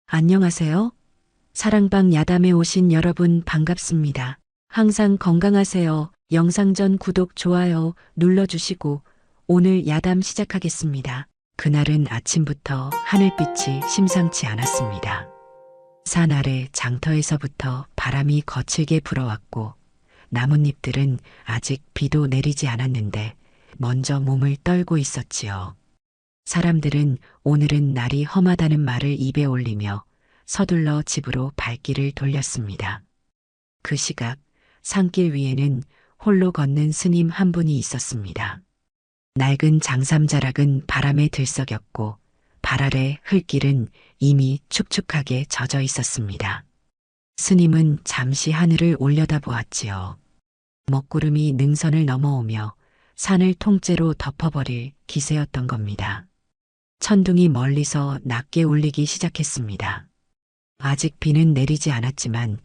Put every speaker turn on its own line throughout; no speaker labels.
안녕하세요. 사랑방 야담에 오신 여러분 반갑습니다. 항상 건강하세요. 영상 전 구독, 좋아요 눌러주시고 오늘 야담 시작하겠습니다. 그날은 아침부터 하늘빛이 심상치 않았습니다. 산 아래 장터에서부터 바람이 거칠게 불어왔고 나뭇잎들은 아직 비도 내리지 않았는데 먼저 몸을 떨고 있었지요. 사람들은 오늘은 날이 험하다는 말을 입에 올리며 서둘러 집으로 발길을 돌렸습니다. 그 시각 산길 위에는 홀로 걷는 스님 한 분이 있었습니다. 낡은 장삼자락은 바람에 들썩였고 발 아래 흙길은 이미 축축하게 젖어 있었습니다. 스님은 잠시 하늘을 올려다보았지요. 먹구름이 능선을 넘어오며 산을 통째로 덮어버릴 기세였던 겁니다. 천둥이 멀리서 낮게 울리기 시작했습니다. 아직 비는 내리지 않았지만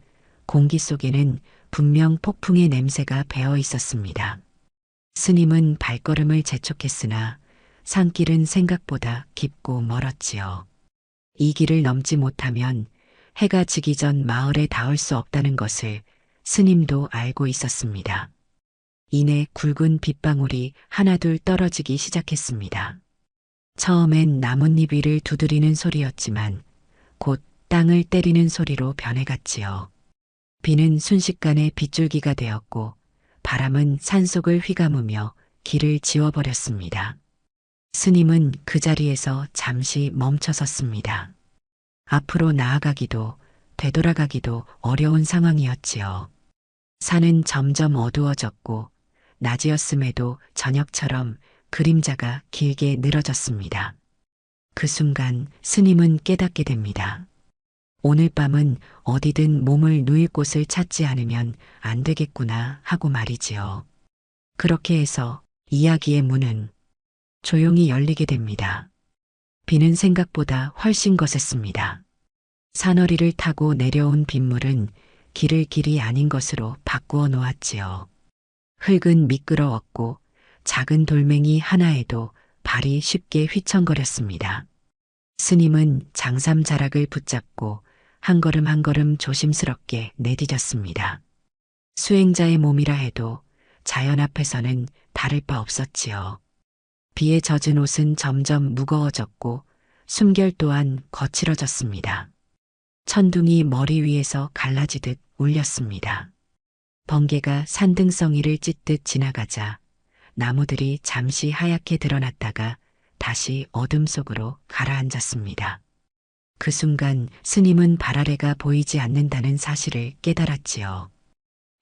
공기 속에는 분명 폭풍의 냄새가 배어 있었습니다. 스님은 발걸음을 재촉했으나 산길은 생각보다 깊고 멀었지요. 이 길을 넘지 못하면 해가 지기 전 마을에 닿을 수 없다는 것을 스님도 알고 있었습니다. 이내 굵은 빗방울이 하나둘 떨어지기 시작했습니다. 처음엔 나뭇잎 위를 두드리는 소리였지만 곧 땅을 때리는 소리로 변해갔지요. 비는 순식간에 빗줄기가 되었고 바람은 산속을 휘감으며 길을 지워버렸습니다. 스님은 그 자리에서 잠시 멈춰섰습니다. 앞으로 나아가기도 되돌아가기도 어려운 상황이었지요. 산은 점점 어두워졌고 낮이었음에도 저녁처럼 그림자가 길게 늘어졌습니다. 그 순간 스님은 깨닫게 됩니다. 오늘 밤은 어디든 몸을 누일 곳을 찾지 않으면 안 되겠구나 하고 말이지요. 그렇게 해서 이야기의 문은 조용히 열리게 됩니다. 비는 생각보다 훨씬 거셌습니다. 산허리를 타고 내려온 빗물은 길을 길이 아닌 것으로 바꾸어 놓았지요. 흙은 미끄러웠고 작은 돌멩이 하나에도 발이 쉽게 휘청거렸습니다. 스님은 장삼자락을 붙잡고 한 걸음 한 걸음 조심스럽게 내디뎠습니다. 수행자의 몸이라 해도 자연 앞에서는 다를 바 없었지요. 비에 젖은 옷은 점점 무거워졌고 숨결 또한 거칠어졌습니다. 천둥이 머리 위에서 갈라지듯 울렸습니다. 번개가 산등성이를 찢듯 지나가자 나무들이 잠시 하얗게 드러났다가 다시 어둠 속으로 가라앉았습니다. 그 순간 스님은 발 아래가 보이지 않는다는 사실을 깨달았지요.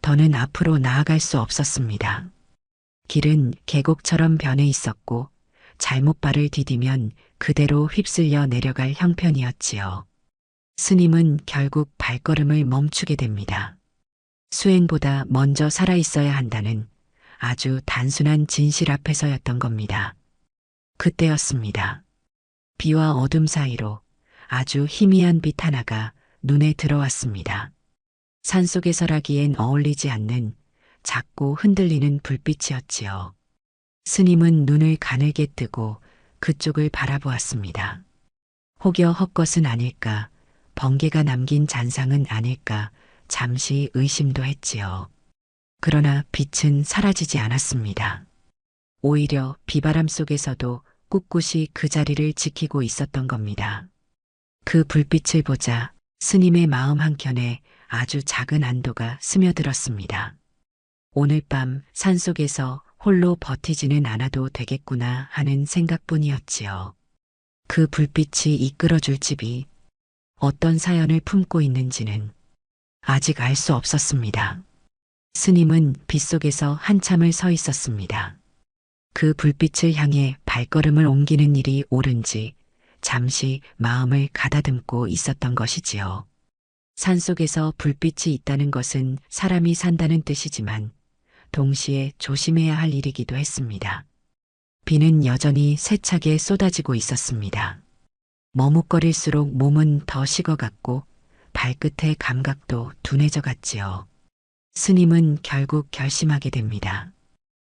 더는 앞으로 나아갈 수 없었습니다. 길은 계곡처럼 변해 있었고 잘못 발을 디디면 그대로 휩쓸려 내려갈 형편이었지요. 스님은 결국 발걸음을 멈추게 됩니다. 수행보다 먼저 살아있어야 한다는 아주 단순한 진실 앞에서였던 겁니다. 그때였습니다. 비와 어둠 사이로 아주 희미한 빛 하나가 눈에 들어왔습니다. 산속에서라기엔 어울리지 않는 작고 흔들리는 불빛이었지요. 스님은 눈을 가늘게 뜨고 그쪽을 바라보았습니다. 혹여 헛것은 아닐까, 번개가 남긴 잔상은 아닐까 잠시 의심도 했지요. 그러나 빛은 사라지지 않았습니다. 오히려 비바람 속에서도 꿋꿋이 그 자리를 지키고 있었던 겁니다. 그 불빛을 보자 스님의 마음 한켠에 아주 작은 안도가 스며들었습니다. 오늘 밤 산속에서 홀로 버티지는 않아도 되겠구나 하는 생각뿐이었지요. 그 불빛이 이끌어줄 집이 어떤 사연을 품고 있는지는 아직 알 수 없었습니다. 스님은 빗속에서 한참을 서 있었습니다. 그 불빛을 향해 발걸음을 옮기는 일이 옳은지 잠시 마음을 가다듬고 있었던 것이지요. 산속에서 불빛이 있다는 것은 사람이 산다는 뜻이지만 동시에 조심해야 할 일이기도 했습니다. 비는 여전히 세차게 쏟아지고 있었습니다. 머뭇거릴수록 몸은 더 식어갔고 발끝의 감각도 둔해져 갔지요. 스님은 결국 결심하게 됩니다.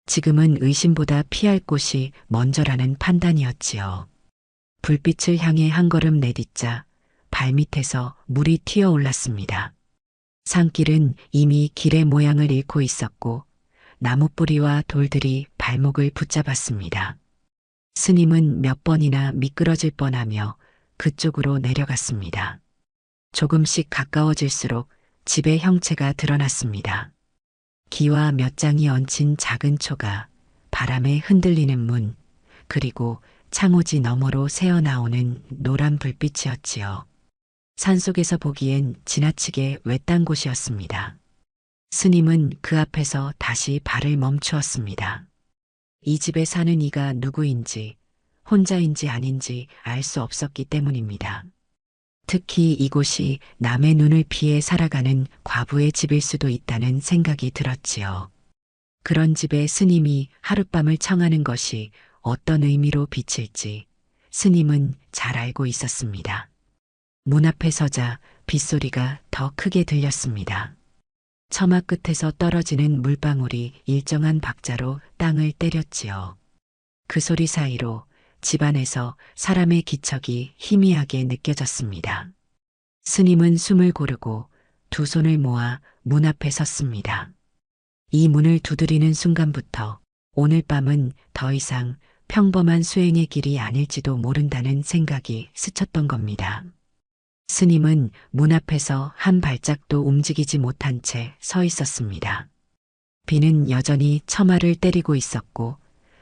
지금은 의심보다 피할 곳이 먼저라는 판단이었지요. 불빛을 향해 한 걸음 내딛자 발밑에서 물이 튀어 올랐습니다. 산길은 이미 길의 모양을 잃고 있었고 나무뿌리와 돌들이 발목을 붙잡았습니다. 스님은 몇 번이나 미끄러질 뻔하며 그쪽으로 내려갔습니다. 조금씩 가까워질수록 집의 형체가 드러났습니다. 기와 몇 장이 얹힌 작은 초가, 바람에 흔들리는 문, 그리고 창호지 너머로 새어나오는 노란 불빛이었지요. 산속에서 보기엔 지나치게 외딴 곳이었습니다. 스님은 그 앞에서 다시 발을 멈추었습니다. 이 집에 사는 이가 누구인지, 혼자인지 아닌지 알 수 없었기 때문입니다. 특히 이곳이 남의 눈을 피해 살아가는 과부의 집일 수도 있다는 생각이 들었지요. 그런 집에 스님이 하룻밤을 청하는 것이 어떤 의미로 비칠지 스님은 잘 알고 있었습니다. 문 앞에 서자 빗소리가 더 크게 들렸습니다. 처마 끝에서 떨어지는 물방울이 일정한 박자로 땅을 때렸지요. 그 소리 사이로 집안에서 사람의 기척이 희미하게 느껴졌습니다. 스님은 숨을 고르고 두 손을 모아 문 앞에 섰습니다. 이 문을 두드리는 순간부터 오늘 밤은 더 이상 평범한 수행의 길이 아닐지도 모른다는 생각이 스쳤던 겁니다. 스님은 문 앞에서 한 발짝도 움직이지 못한 채 서 있었습니다. 비는 여전히 처마를 때리고 있었고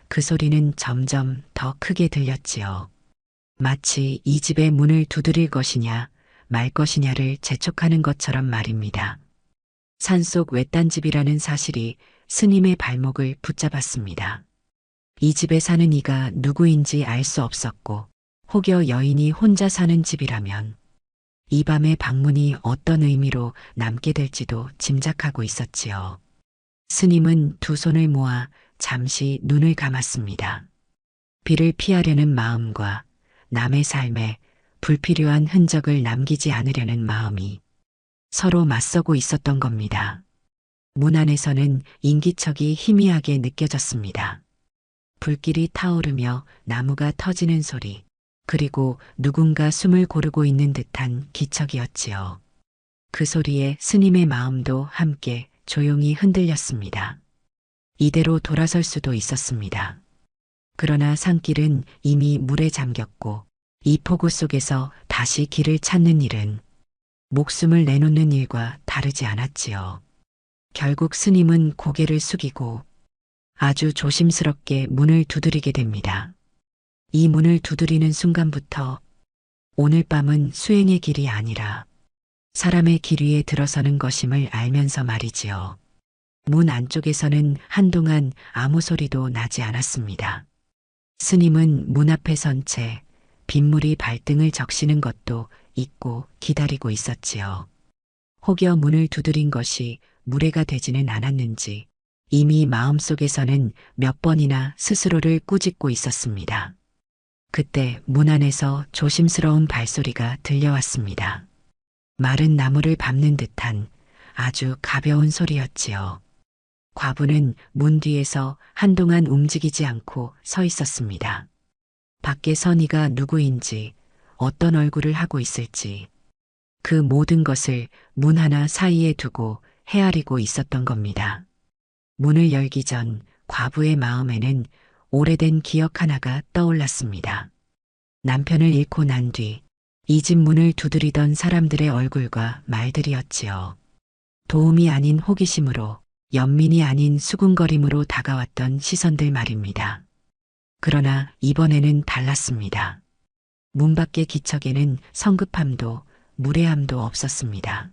그 소리는 점점 더 크게 들렸지요. 마치 이 집의 문을 두드릴 것이냐 말 것이냐를 재촉하는 것처럼 말입니다. 산속 외딴 집이라는 사실이 스님의 발목을 붙잡았습니다. 이 집에 사는 이가 누구인지 알 수 없었고 혹여 여인이 혼자 사는 집이라면 이 밤의 방문이 어떤 의미로 남게 될지도 짐작하고 있었지요. 스님은 두 손을 모아 잠시 눈을 감았습니다. 비를 피하려는 마음과 남의 삶에 불필요한 흔적을 남기지 않으려는 마음이 서로 맞서고 있었던 겁니다. 문 안에서는 인기척이 희미하게 느껴졌습니다. 불길이 타오르며 나무가 터지는 소리, 그리고 누군가 숨을 고르고 있는 듯한 기척이었지요. 그 소리에 스님의 마음도 함께 조용히 흔들렸습니다. 이대로 돌아설 수도 있었습니다. 그러나 산길은 이미 물에 잠겼고 이 폭우 속에서 다시 길을 찾는 일은 목숨을 내놓는 일과 다르지 않았지요. 결국 스님은 고개를 숙이고 아주 조심스럽게 문을 두드리게 됩니다. 이 문을 두드리는 순간부터 오늘 밤은 수행의 길이 아니라 사람의 길 위에 들어서는 것임을 알면서 말이지요. 문 안쪽에서는 한동안 아무 소리도 나지 않았습니다. 스님은 문 앞에 선 채 빗물이 발등을 적시는 것도 잊고 기다리고 있었지요. 혹여 문을 두드린 것이 무례가 되지는 않았는지 이미 마음속에서는 몇 번이나 스스로를 꾸짖고 있었습니다. 그때 문 안에서 조심스러운 발소리가 들려왔습니다. 마른 나무를 밟는 듯한 아주 가벼운 소리였지요. 과부는 문 뒤에서 한동안 움직이지 않고 서 있었습니다. 밖에 선이가 누구인지, 어떤 얼굴을 하고 있을지, 그 모든 것을 문 하나 사이에 두고 헤아리고 있었던 겁니다. 문을 열기 전 과부의 마음에는 오래된 기억 하나가 떠올랐습니다. 남편을 잃고 난 뒤 이 집 문을 두드리던 사람들의 얼굴과 말들이었지요. 도움이 아닌 호기심으로, 연민이 아닌 수군거림으로 다가왔던 시선들 말입니다. 그러나 이번에는 달랐습니다. 문 밖의 기척에는 성급함도 무례함도 없었습니다.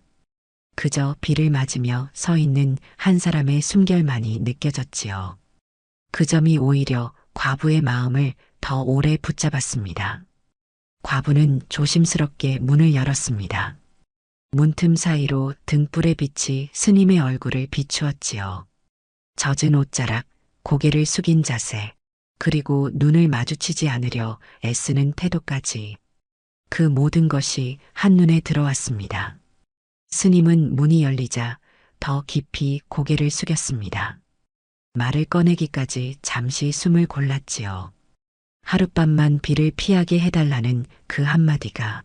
그저 비를 맞으며 서 있는 한 사람의 숨결만이 느껴졌지요. 그 점이 오히려 과부의 마음을 더 오래 붙잡았습니다. 과부는 조심스럽게 문을 열었습니다. 문틈 사이로 등불의 빛이 스님의 얼굴을 비추었지요. 젖은 옷자락, 고개를 숙인 자세, 그리고 눈을 마주치지 않으려 애쓰는 태도까지 그 모든 것이 한눈에 들어왔습니다. 스님은 문이 열리자 더 깊이 고개를 숙였습니다. 말을 꺼내기까지 잠시 숨을 골랐지요. 하룻밤만 비를 피하게 해달라는 그 한마디가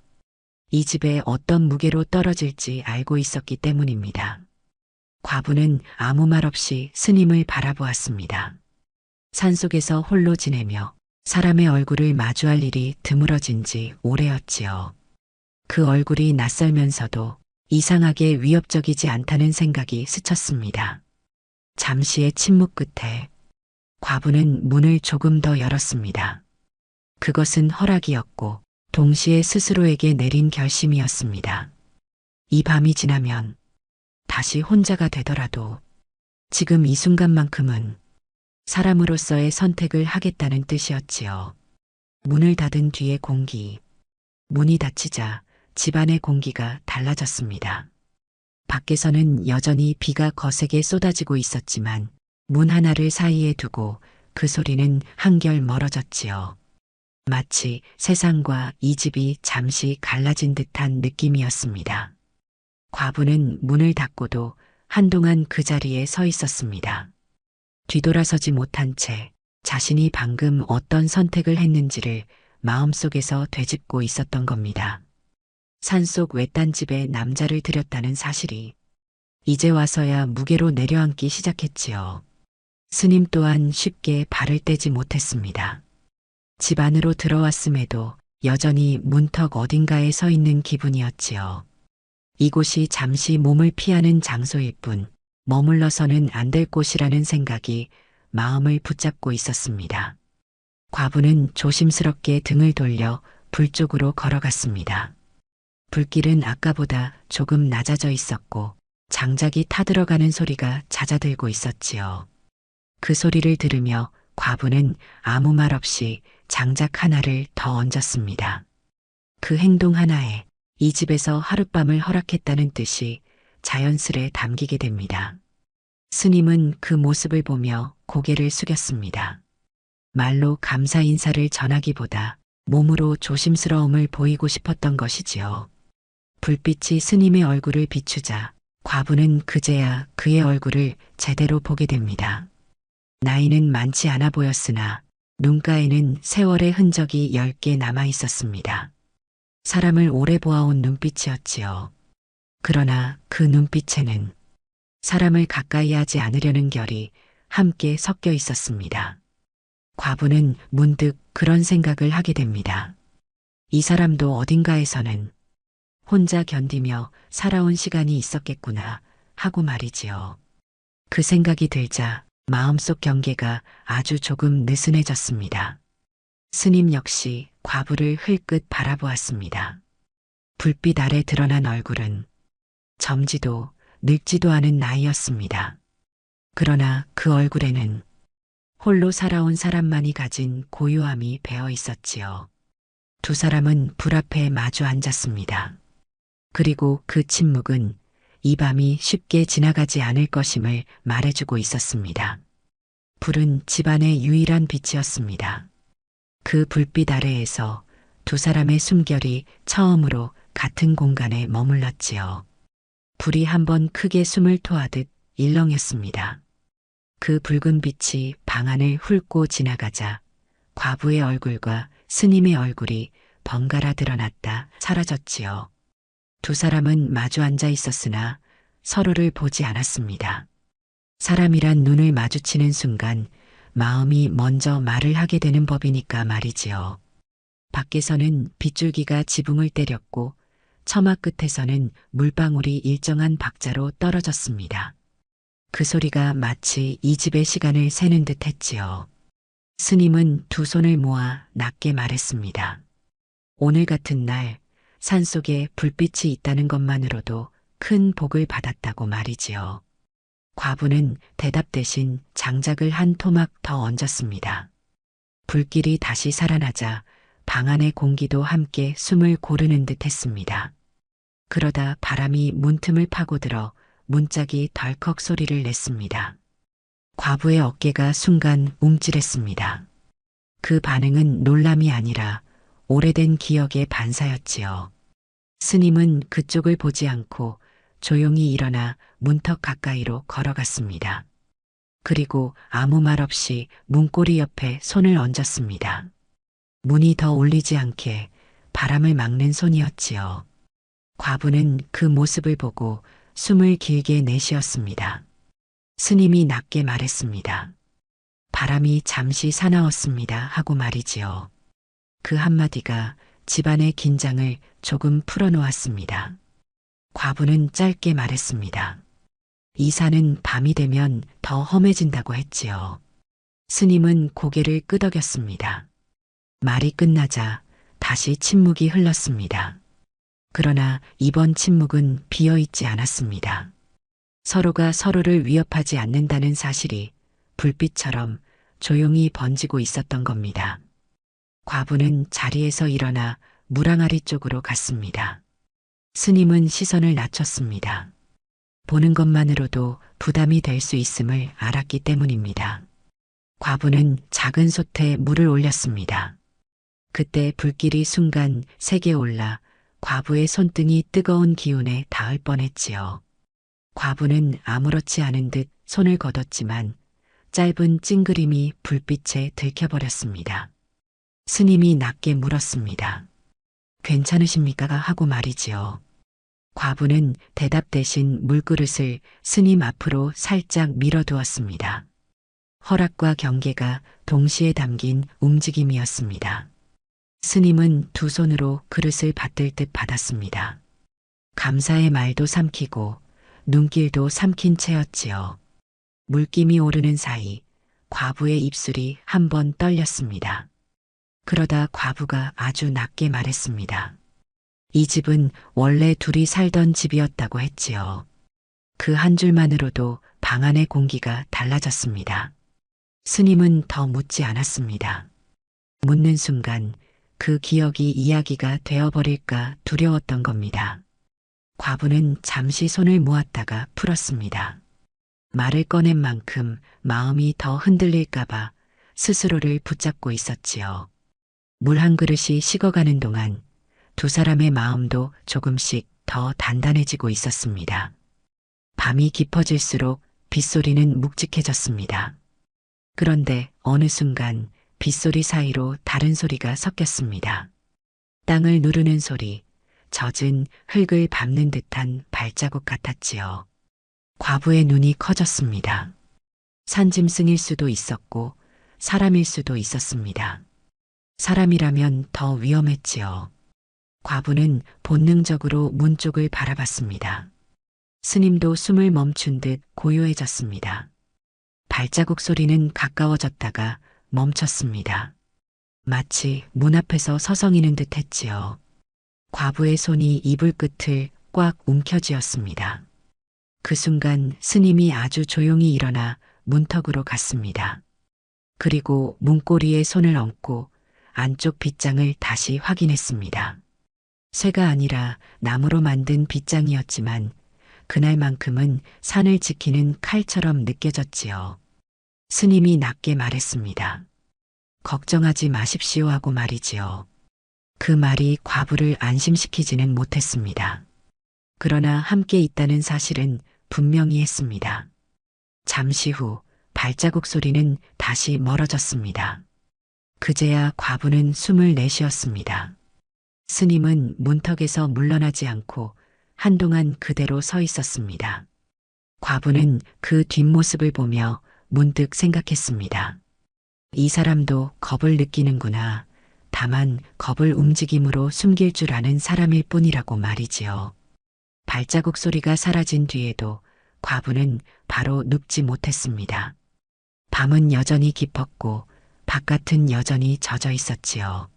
이 집에 어떤 무게로 떨어질지 알고 있었기 때문입니다. 과부는 아무 말 없이 스님을 바라보았습니다. 산속에서 홀로 지내며 사람의 얼굴을 마주할 일이 드물어진 지 오래였지요. 그 얼굴이 낯설면서도 이상하게 위협적이지 않다는 생각이 스쳤습니다. 잠시의 침묵 끝에 과부는 문을 조금 더 열었습니다. 그것은 허락이었고 동시에 스스로에게 내린 결심이었습니다. 이 밤이 지나면 다시 혼자가 되더라도 지금 이 순간만큼은 사람으로서의 선택을 하겠다는 뜻이었지요. 문을 닫은 뒤의 공기. 문이 닫히자 집안의 공기가 달라졌습니다. 밖에서는 여전히 비가 거세게 쏟아지고 있었지만 문 하나를 사이에 두고 그 소리는 한결 멀어졌지요. 마치 세상과 이 집이 잠시 갈라진 듯한 느낌이었습니다. 과부는 문을 닫고도 한동안 그 자리에 서 있었습니다. 뒤돌아서지 못한 채 자신이 방금 어떤 선택을 했는지를 마음속에서 되짚고 있었던 겁니다. 산속 외딴 집에 남자를 들였다는 사실이 이제 와서야 무게로 내려앉기 시작했지요. 스님 또한 쉽게 발을 떼지 못했습니다. 집 안으로 들어왔음에도 여전히 문턱 어딘가에 서 있는 기분이었지요. 이곳이 잠시 몸을 피하는 장소일 뿐 머물러서는 안 될 곳이라는 생각이 마음을 붙잡고 있었습니다. 과부는 조심스럽게 등을 돌려 불 쪽으로 걸어갔습니다. 불길은 아까보다 조금 낮아져 있었고 장작이 타들어가는 소리가 잦아들고 있었지요. 그 소리를 들으며 과부는 아무 말 없이 장작 하나를 더 얹었습니다. 그 행동 하나에 이 집에서 하룻밤을 허락했다는 뜻이 자연스레 담기게 됩니다. 스님은 그 모습을 보며 고개를 숙였습니다. 말로 감사 인사를 전하기보다 몸으로 조심스러움을 보이고 싶었던 것이지요. 불빛이 스님의 얼굴을 비추자 과부는 그제야 그의 얼굴을 제대로 보게 됩니다. 나이는 많지 않아 보였으나 눈가에는 세월의 흔적이 10개 남아 있었습니다. 사람을 오래 보아온 눈빛이었지요. 그러나 그 눈빛에는 사람을 가까이 하지 않으려는 결이 함께 섞여 있었습니다. 과부는 문득 그런 생각을 하게 됩니다. 이 사람도 어딘가에서는 혼자 견디며 살아온 시간이 있었겠구나 하고 말이지요. 그 생각이 들자 마음속 경계가 아주 조금 느슨해졌습니다. 스님 역시 과부를 흘끗 바라보았습니다. 불빛 아래 드러난 얼굴은 젊지도 늙지도 않은 나이였습니다. 그러나 그 얼굴에는 홀로 살아온 사람만이 가진 고요함이 배어 있었지요. 두 사람은 불 앞에 마주 앉았습니다. 그리고 그 침묵은 이 밤이 쉽게 지나가지 않을 것임을 말해주고 있었습니다. 불은 집안의 유일한 빛이었습니다. 그 불빛 아래에서 두 사람의 숨결이 처음으로 같은 공간에 머물렀지요. 불이 한번 크게 숨을 토하듯 일렁였습니다. 그 붉은 빛이 방 안을 훑고 지나가자 과부의 얼굴과 스님의 얼굴이 번갈아 드러났다 사라졌지요. 두 사람은 마주 앉아 있었으나 서로를 보지 않았습니다. 사람이란 눈을 마주치는 순간 마음이 먼저 말을 하게 되는 법이니까 말이지요. 밖에서는 빗줄기가 지붕을 때렸고 처마 끝에서는 물방울이 일정한 박자로 떨어졌습니다. 그 소리가 마치 이 집의 시간을 세는 듯 했지요. 스님은 두 손을 모아 낮게 말했습니다. 오늘 같은 날 산속에 불빛이 있다는 것만으로도 큰 복을 받았다고 말이지요. 과부는 대답 대신 장작을 한 토막 더 얹었습니다. 불길이 다시 살아나자 방 안의 공기도 함께 숨을 고르는 듯 했습니다. 그러다 바람이 문틈을 파고들어 문짝이 덜컥 소리를 냈습니다. 과부의 어깨가 순간 움찔했습니다. 그 반응은 놀람이 아니라 오래된 기억의 반사였지요. 스님은 그쪽을 보지 않고 조용히 일어나 문턱 가까이로 걸어갔습니다. 그리고 아무 말 없이 문고리 옆에 손을 얹었습니다. 문이 더 울리지 않게 바람을 막는 손이었지요. 과부는 그 모습을 보고 숨을 길게 내쉬었습니다. 스님이 낮게 말했습니다. 바람이 잠시 사나웠습니다 하고 말이지요. 그 한마디가 집안의 긴장을 조금 풀어놓았습니다. 과부는 짧게 말했습니다. 이 산은 밤이 되면 더 험해진다고 했지요. 스님은 고개를 끄덕였습니다. 말이 끝나자 다시 침묵이 흘렀습니다. 그러나 이번 침묵은 비어있지 않았습니다. 서로가 서로를 위협하지 않는다는 사실이 불빛처럼 조용히 번지고 있었던 겁니다. 과부는 자리에서 일어나 물항아리 쪽으로 갔습니다. 스님은 시선을 낮췄습니다. 보는 것만으로도 부담이 될 수 있음을 알았기 때문입니다. 과부는 작은 솥에 물을 올렸습니다. 그때 불길이 순간 세게 올라 과부의 손등이 뜨거운 기운에 닿을 뻔했지요. 과부는 아무렇지 않은 듯 손을 걷었지만 짧은 찡그림이 불빛에 들켜버렸습니다. 스님이 낮게 물었습니다. 괜찮으십니까? 하고 말이지요. 과부는 대답 대신 물그릇을 스님 앞으로 살짝 밀어두었습니다. 허락과 경계가 동시에 담긴 움직임이었습니다. 스님은 두 손으로 그릇을 받들 듯 받았습니다. 감사의 말도 삼키고 눈길도 삼킨 채였지요. 물김이 오르는 사이 과부의 입술이 한 번 떨렸습니다. 그러다 과부가 아주 낮게 말했습니다. 이 집은 원래 둘이 살던 집이었다고 했지요. 그 한 줄만으로도 방 안의 공기가 달라졌습니다. 스님은 더 묻지 않았습니다. 묻는 순간 그 기억이 이야기가 되어버릴까 두려웠던 겁니다. 과부는 잠시 손을 모았다가 풀었습니다. 말을 꺼낸 만큼 마음이 더 흔들릴까봐 스스로를 붙잡고 있었지요. 물 한 그릇이 식어가는 동안 두 사람의 마음도 조금씩 더 단단해지고 있었습니다. 밤이 깊어질수록 빗소리는 묵직해졌습니다. 그런데 어느 순간 빗소리 사이로 다른 소리가 섞였습니다. 땅을 누르는 소리, 젖은 흙을 밟는 듯한 발자국 같았지요. 과부의 눈이 커졌습니다. 산짐승일 수도 있었고 사람일 수도 있었습니다. 사람이라면 더 위험했지요. 과부는 본능적으로 문 쪽을 바라봤습니다. 스님도 숨을 멈춘 듯 고요해졌습니다. 발자국 소리는 가까워졌다가 멈췄습니다. 마치 문 앞에서 서성이는 듯 했지요. 과부의 손이 이불 끝을 꽉 움켜쥐었습니다. 그 순간 스님이 아주 조용히 일어나 문턱으로 갔습니다. 그리고 문고리에 손을 얹고 안쪽 빗장을 다시 확인했습니다. 쇠가 아니라 나무로 만든 빗장이었지만 그날만큼은 산을 지키는 칼처럼 느껴졌지요. 스님이 낮게 말했습니다. 걱정하지 마십시오 하고 말이지요. 그 말이 과부를 안심시키지는 못했습니다. 그러나 함께 있다는 사실은 분명히 했습니다. 잠시 후 발자국 소리는 다시 멀어졌습니다. 그제야 과부는 숨을 내쉬었습니다. 스님은 문턱에서 물러나지 않고 한동안 그대로 서 있었습니다. 과부는 그 뒷모습을 보며 문득 생각했습니다. 이 사람도 겁을 느끼는구나. 다만 겁을 움직임으로 숨길 줄 아는 사람일 뿐이라고 말이지요. 발자국 소리가 사라진 뒤에도 과부는 바로 눕지 못했습니다. 밤은 여전히 깊었고 바깥은 여전히 젖어 있었지요.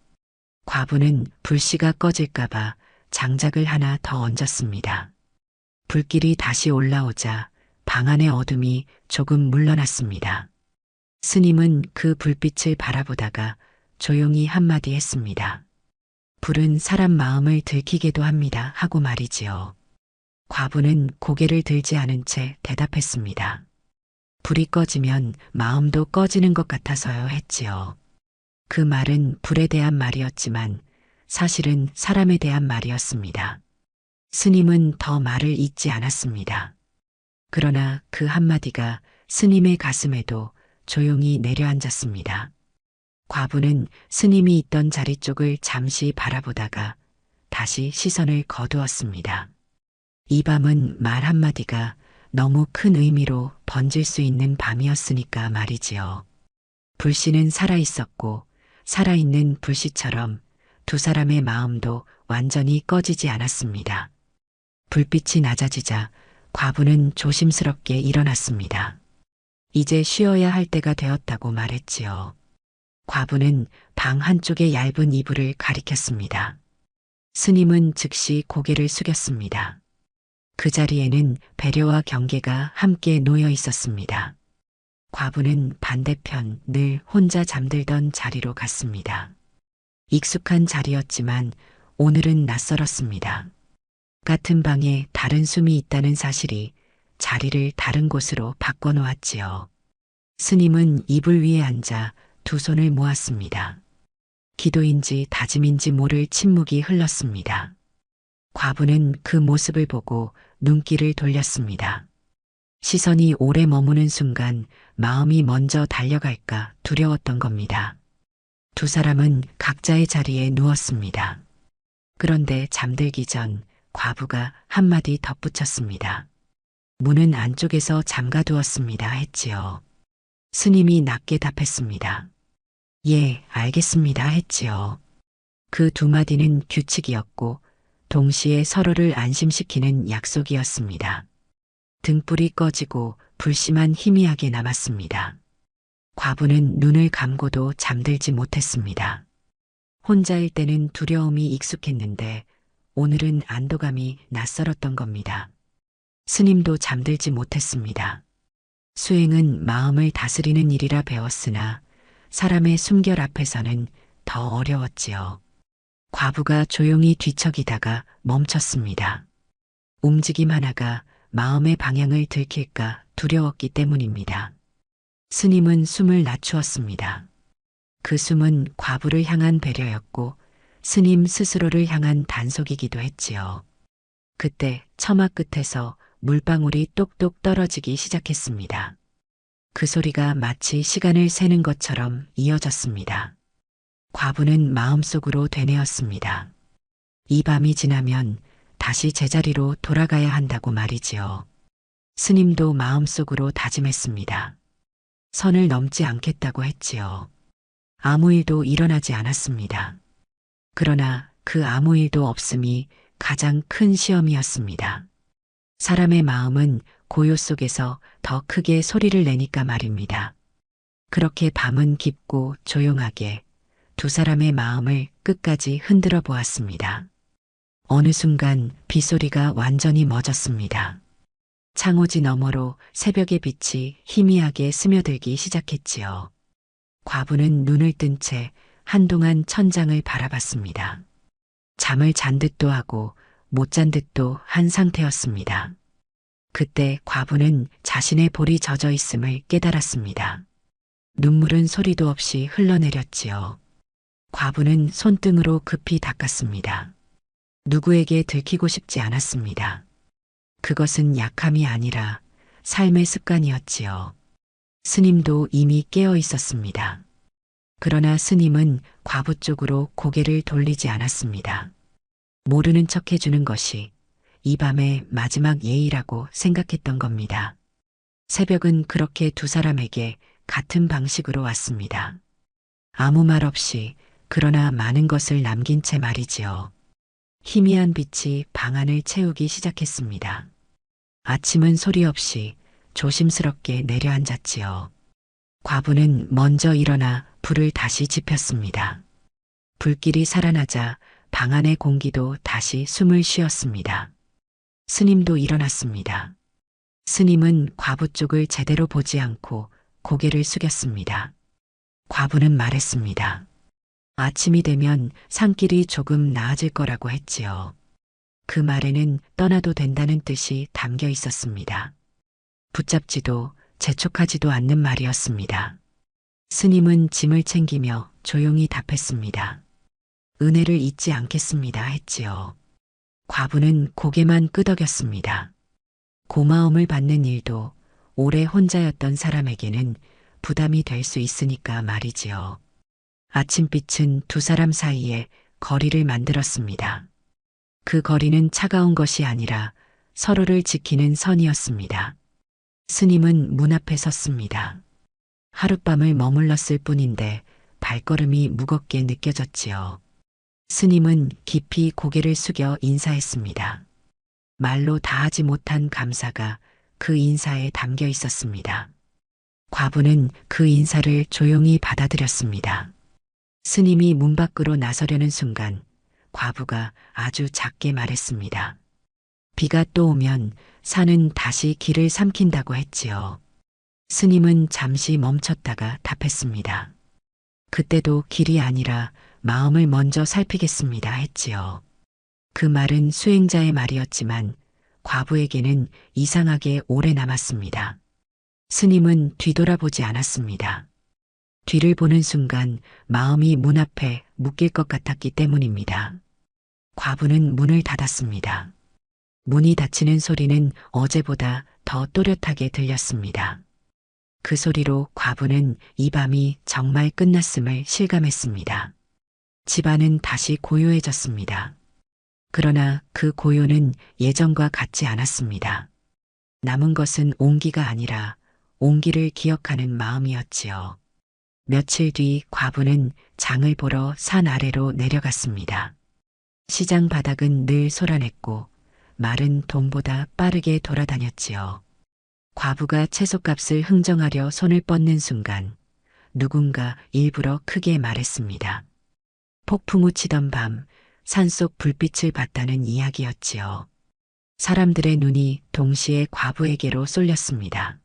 과부는 불씨가 꺼질까봐 장작을 하나 더 얹었습니다. 불길이 다시 올라오자 방 안의 어둠이 조금 물러났습니다. 스님은 그 불빛을 바라보다가 조용히 한마디 했습니다. 불은 사람 마음을 들키게도 합니다 하고 말이지요. 과부는 고개를 들지 않은 채 대답했습니다. 불이 꺼지면 마음도 꺼지는 것 같아서요 했지요. 그 말은 불에 대한 말이었지만 사실은 사람에 대한 말이었습니다. 스님은 더 말을 잇지 않았습니다. 그러나 그 한마디가 스님의 가슴에도 조용히 내려앉았습니다. 과부는 스님이 있던 자리 쪽을 잠시 바라보다가 다시 시선을 거두었습니다. 이 밤은 말 한마디가 너무 큰 의미로 번질 수 있는 밤이었으니까 말이지요. 불씨는 살아있었고 살아있는 불씨처럼 두 사람의 마음도 완전히 꺼지지 않았습니다. 불빛이 낮아지자 과부는 조심스럽게 일어났습니다. 이제 쉬어야 할 때가 되었다고 말했지요. 과부는 방 한쪽의 얇은 이불을 가리켰습니다. 스님은 즉시 고개를 숙였습니다. 그 자리에는 배려와 경계가 함께 놓여 있었습니다. 과부는 반대편 늘 혼자 잠들던 자리로 갔습니다. 익숙한 자리였지만 오늘은 낯설었습니다. 같은 방에 다른 숨이 있다는 사실이 자리를 다른 곳으로 바꿔놓았지요. 스님은 이불 위에 앉아 두 손을 모았습니다. 기도인지 다짐인지 모를 침묵이 흘렀습니다. 과부는 그 모습을 보고 눈길을 돌렸습니다. 시선이 오래 머무는 순간 마음이 먼저 달려갈까 두려웠던 겁니다. 두 사람은 각자의 자리에 누웠습니다. 그런데 잠들기 전 과부가 한마디 덧붙였습니다. 문은 안쪽에서 잠가두었습니다 했지요. 스님이 낮게 답했습니다. 예, 알겠습니다 했지요. 그 두 마디는 규칙이었고 동시에 서로를 안심시키는 약속이었습니다. 등불이 꺼지고 불씨만 희미하게 남았습니다. 과부는 눈을 감고도 잠들지 못했습니다. 혼자일 때는 두려움이 익숙했는데 오늘은 안도감이 낯설었던 겁니다. 스님도 잠들지 못했습니다. 수행은 마음을 다스리는 일이라 배웠으나 사람의 숨결 앞에서는 더 어려웠지요. 과부가 조용히 뒤척이다가 멈췄습니다. 움직임 하나가 마음의 방향을 들킬까 두려웠기 때문입니다. 스님은 숨을 낮추었습니다. 그 숨은 과부를 향한 배려였고 스님 스스로를 향한 단속이기도 했지요. 그때 처마 끝에서 물방울이 똑똑 떨어지기 시작했습니다. 그 소리가 마치 시간을 세는 것처럼 이어졌습니다. 과부는 마음속으로 되뇌었습니다. 이 밤이 지나면 다시 제자리로 돌아가야 한다고 말이지요. 스님도 마음속으로 다짐했습니다. 선을 넘지 않겠다고 했지요. 아무 일도 일어나지 않았습니다. 그러나 그 아무 일도 없음이 가장 큰 시험이었습니다. 사람의 마음은 고요 속에서 더 크게 소리를 내니까 말입니다. 그렇게 밤은 깊고 조용하게 두 사람의 마음을 끝까지 흔들어 보았습니다. 어느 순간 빗소리가 완전히 멎었습니다. 창호지 너머로 새벽의 빛이 희미하게 스며들기 시작했지요. 과부는 눈을 뜬 채 한동안 천장을 바라봤습니다. 잠을 잔 듯도 하고 못 잔 듯도 한 상태였습니다. 그때 과부는 자신의 볼이 젖어 있음을 깨달았습니다. 눈물은 소리도 없이 흘러내렸지요. 과부는 손등으로 급히 닦았습니다. 누구에게 들키고 싶지 않았습니다. 그것은 약함이 아니라 삶의 습관이었지요. 스님도 이미 깨어 있었습니다. 그러나 스님은 과부 쪽으로 고개를 돌리지 않았습니다. 모르는 척 해주는 것이 이 밤의 마지막 예의라고 생각했던 겁니다. 새벽은 그렇게 두 사람에게 같은 방식으로 왔습니다. 아무 말 없이 그러나 많은 것을 남긴 채 말이지요. 희미한 빛이 방 안을 채우기 시작했습니다. 아침은 소리 없이 조심스럽게 내려앉았지요. 과부는 먼저 일어나 불을 다시 지폈습니다. 불길이 살아나자 방 안의 공기도 다시 숨을 쉬었습니다. 스님도 일어났습니다. 스님은 과부 쪽을 제대로 보지 않고 고개를 숙였습니다. 과부는 말했습니다. 아침이 되면 산길이 조금 나아질 거라고 했지요. 그 말에는 떠나도 된다는 뜻이 담겨 있었습니다. 붙잡지도 재촉하지도 않는 말이었습니다. 스님은 짐을 챙기며 조용히 답했습니다. 은혜를 잊지 않겠습니다 했지요. 과부는 고개만 끄덕였습니다. 고마움을 받는 일도 오래 혼자였던 사람에게는 부담이 될 수 있으니까 말이지요. 아침빛은 두 사람 사이에 거리를 만들었습니다. 그 거리는 차가운 것이 아니라 서로를 지키는 선이었습니다. 스님은 문 앞에 섰습니다. 하룻밤을 머물렀을 뿐인데 발걸음이 무겁게 느껴졌지요. 스님은 깊이 고개를 숙여 인사했습니다. 말로 다하지 못한 감사가 그 인사에 담겨 있었습니다. 과부는 그 인사를 조용히 받아들였습니다. 스님이 문 밖으로 나서려는 순간 과부가 아주 작게 말했습니다. 비가 또 오면 산은 다시 길을 삼킨다고 했지요. 스님은 잠시 멈췄다가 답했습니다. 그때도 길이 아니라 마음을 먼저 살피겠습니다 했지요. 그 말은 수행자의 말이었지만 과부에게는 이상하게 오래 남았습니다. 스님은 뒤돌아보지 않았습니다. 뒤를 보는 순간 마음이 문 앞에 묶일 것 같았기 때문입니다. 과부는 문을 닫았습니다. 문이 닫히는 소리는 어제보다 더 또렷하게 들렸습니다. 그 소리로 과부는 이 밤이 정말 끝났음을 실감했습니다. 집안은 다시 고요해졌습니다. 그러나 그 고요는 예전과 같지 않았습니다. 남은 것은 온기가 아니라 온기를 기억하는 마음이었지요. 며칠 뒤 과부는 장을 보러 산 아래로 내려갔습니다. 시장 바닥은 늘 소란했고 말은 돈보다 빠르게 돌아다녔지요. 과부가 채소값을 흥정하려 손을 뻗는 순간 누군가 일부러 크게 말했습니다. 폭풍우 치던 밤 산속 불빛을 봤다는 이야기였지요. 사람들의 눈이 동시에 과부에게로 쏠렸습니다.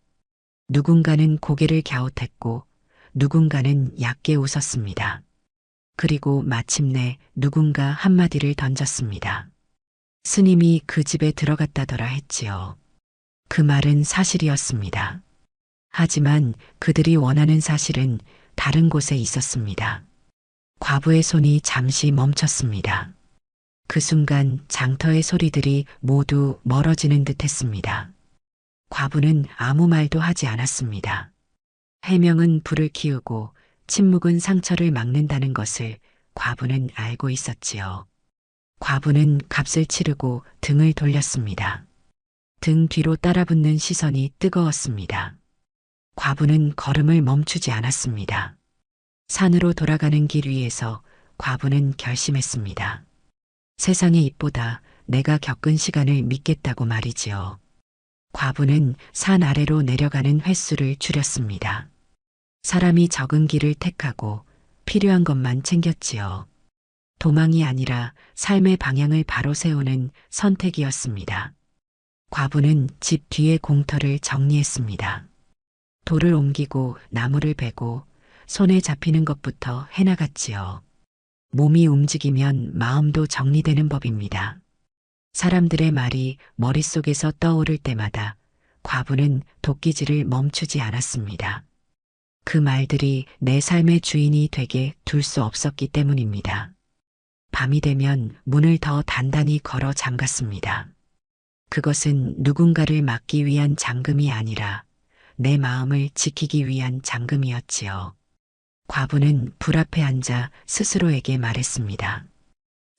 누군가는 고개를 갸웃했고 누군가는 얕게 웃었습니다. 그리고 마침내 누군가 한마디를 던졌습니다. 스님이 그 집에 들어갔다더라 했지요. 그 말은 사실이었습니다. 하지만 그들이 원하는 사실은 다른 곳에 있었습니다. 과부의 손이 잠시 멈췄습니다. 그 순간 장터의 소리들이 모두 멀어지는 듯 했습니다. 과부는 아무 말도 하지 않았습니다. 해명은 불을 키우고 침묵은 상처를 막는다는 것을 과부는 알고 있었지요. 과부는 값을 치르고 등을 돌렸습니다. 등 뒤로 따라붙는 시선이 뜨거웠습니다. 과부는 걸음을 멈추지 않았습니다. 산으로 돌아가는 길 위에서 과부는 결심했습니다. 세상의 입보다 내가 겪은 시간을 믿겠다고 말이지요. 과부는 산 아래로 내려가는 횟수를 줄였습니다. 사람이 적은 길을 택하고 필요한 것만 챙겼지요. 도망이 아니라 삶의 방향을 바로 세우는 선택이었습니다. 과부는 집 뒤의 공터를 정리했습니다. 돌을 옮기고 나무를 베고 손에 잡히는 것부터 해나갔지요. 몸이 움직이면 마음도 정리되는 법입니다. 사람들의 말이 머릿속에서 떠오를 때마다 과부는 도끼질을 멈추지 않았습니다. 그 말들이 내 삶의 주인이 되게 둘 수 없었기 때문입니다. 밤이 되면 문을 더 단단히 걸어 잠갔습니다. 그것은 누군가를 막기 위한 잠금이 아니라 내 마음을 지키기 위한 잠금이었지요. 과부는 불 앞에 앉아 스스로에게 말했습니다.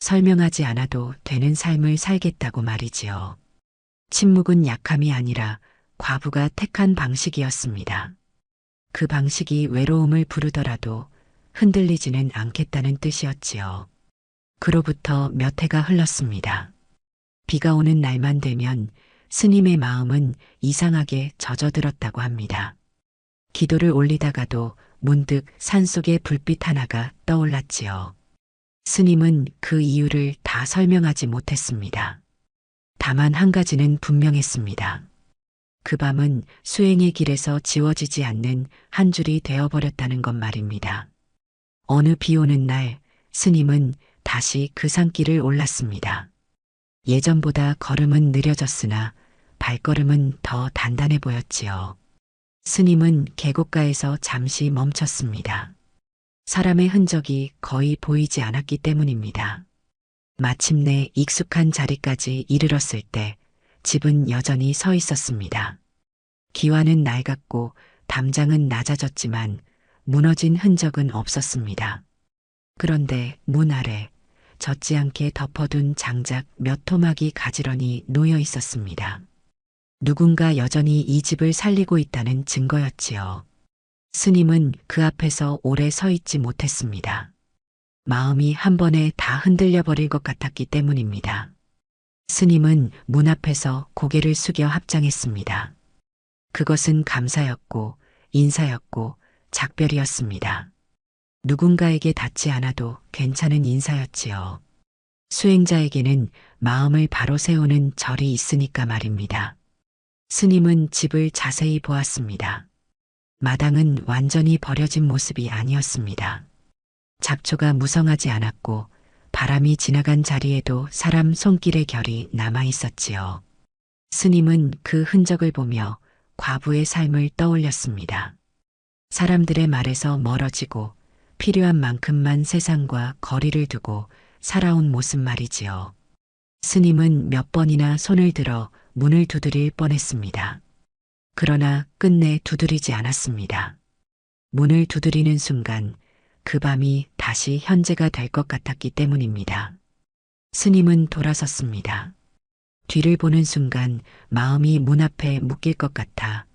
설명하지 않아도 되는 삶을 살겠다고 말이지요. 침묵은 약함이 아니라 과부가 택한 방식이었습니다. 그 방식이 외로움을 부르더라도 흔들리지는 않겠다는 뜻이었지요. 그로부터 몇 해가 흘렀습니다. 비가 오는 날만 되면 스님의 마음은 이상하게 젖어들었다고 합니다. 기도를 올리다가도 문득 산속의 불빛 하나가 떠올랐지요. 스님은 그 이유를 다 설명하지 못했습니다. 다만 한 가지는 분명했습니다. 그 밤은 수행의 길에서 지워지지 않는 한 줄이 되어버렸다는 것 말입니다. 어느 비 오는 날 스님은 다시 그 산길을 올랐습니다. 예전보다 걸음은 느려졌으나 발걸음은 더 단단해 보였지요. 스님은 계곡가에서 잠시 멈췄습니다. 사람의 흔적이 거의 보이지 않았기 때문입니다. 마침내 익숙한 자리까지 이르렀을 때 집은 여전히 서 있었습니다. 기와는 낡았고 담장은 낮아졌지만 무너진 흔적은 없었습니다. 그런데 문 아래 젖지 않게 덮어둔 장작 몇 토막이 가지런히 놓여 있었습니다. 누군가 여전히 이 집을 살리고 있다는 증거였지요. 스님은 그 앞에서 오래 서 있지 못했습니다. 마음이 한 번에 다 흔들려 버릴 것 같았기 때문입니다. 스님은 문 앞에서 고개를 숙여 합장했습니다. 그것은 감사였고 인사였고 작별이었습니다. 누군가에게 닿지 않아도 괜찮은 인사였지요. 수행자에게는 마음을 바로 세우는 절이 있으니까 말입니다. 스님은 집을 자세히 보았습니다. 마당은 완전히 버려진 모습이 아니었습니다. 잡초가 무성하지 않았고 바람이 지나간 자리에도 사람 손길의 결이 남아 있었지요. 스님은 그 흔적을 보며 과부의 삶을 떠올렸습니다. 사람들의 말에서 멀어지고 필요한 만큼만 세상과 거리를 두고 살아온 모습 말이지요. 스님은 몇 번이나 손을 들어 문을 두드릴 뻔했습니다. 그러나 끝내 두드리지 않았습니다. 문을 두드리는 순간 그 밤이 다시 현재가 될 것 같았기 때문입니다. 스님은 돌아섰습니다. 뒤를 보는 순간 마음이 문 앞에 묶일 것 같아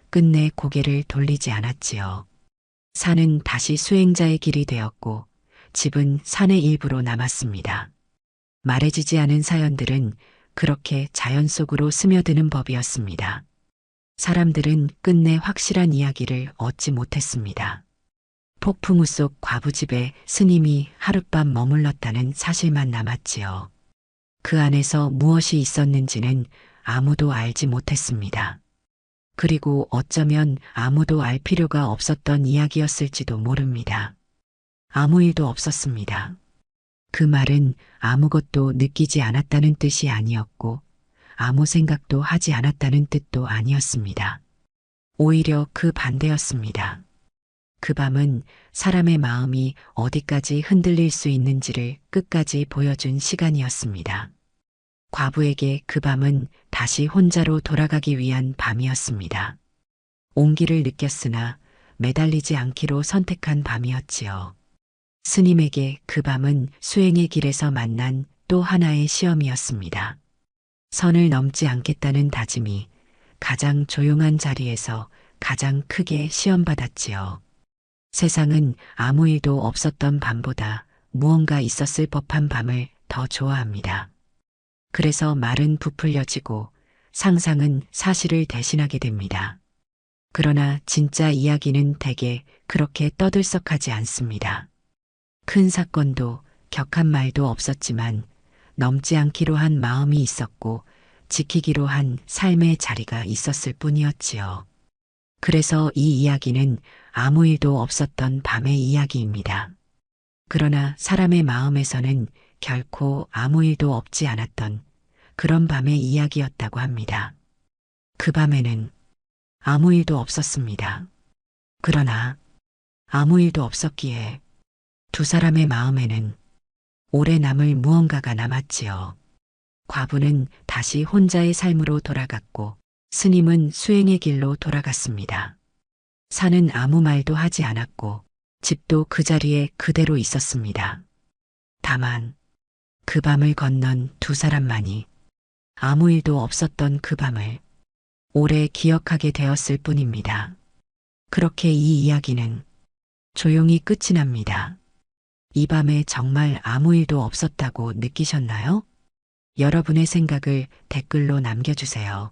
끝내 고개를 돌리지 않았지요. 산은 다시 수행자의 길이 되었고 집은 산의 일부로 남았습니다. 말해지지 않은 사연들은 그렇게 자연 속으로 스며드는 법이었습니다. 사람들은 끝내 확실한 이야기를 얻지 못했습니다. 폭풍우 속 과부집에 스님이 하룻밤 머물렀다는 사실만 남았지요. 그 안에서 무엇이 있었는지는 아무도 알지 못했습니다. 그리고 어쩌면 아무도 알 필요가 없었던 이야기였을지도 모릅니다. 아무 일도 없었습니다. 그 말은 아무것도 느끼지 않았다는 뜻이 아니었고 아무 생각도 하지 않았다는 뜻도 아니었습니다. 오히려 그 반대였습니다. 그 밤은 사람의 마음이 어디까지 흔들릴 수 있는지를 끝까지 보여준 시간이었습니다. 과부에게 그 밤은 다시 혼자로 돌아가기 위한 밤이었습니다. 온기를 느꼈으나 매달리지 않기로 선택한 밤이었지요. 스님에게 그 밤은 수행의 길에서 만난 또 하나의 시험이었습니다. 선을 넘지 않겠다는 다짐이 가장 조용한 자리에서 가장 크게 시험받았지요. 세상은 아무 일도 없었던 밤보다 무언가 있었을 법한 밤을 더 좋아합니다. 그래서 말은 부풀려지고 상상은 사실을 대신하게 됩니다. 그러나 진짜 이야기는 대개 그렇게 떠들썩하지 않습니다. 큰 사건도 격한 말도 없었지만 넘지 않기로 한 마음이 있었고 지키기로 한 삶의 자리가 있었을 뿐이었지요. 그래서 이 이야기는 아무 일도 없었던 밤의 이야기입니다. 그러나 사람의 마음에서는 결코 아무 일도 없지 않았던 그런 밤의 이야기였다고 합니다. 그 밤에는 아무 일도 없었습니다. 그러나 아무 일도 없었기에 두 사람의 마음에는 오래 남을 무언가가 남았지요. 과부는 다시 혼자의 삶으로 돌아갔고 스님은 수행의 길로 돌아갔습니다. 산은 아무 말도 하지 않았고 집도 그 자리에 그대로 있었습니다. 다만 그 밤을 건넌 두 사람만이 아무 일도 없었던 그 밤을 오래 기억하게 되었을 뿐입니다. 그렇게 이 이야기는 조용히 끝이 납니다. 이 밤에 정말 아무 일도 없었다고 느끼셨나요? 여러분의 생각을 댓글로 남겨주세요.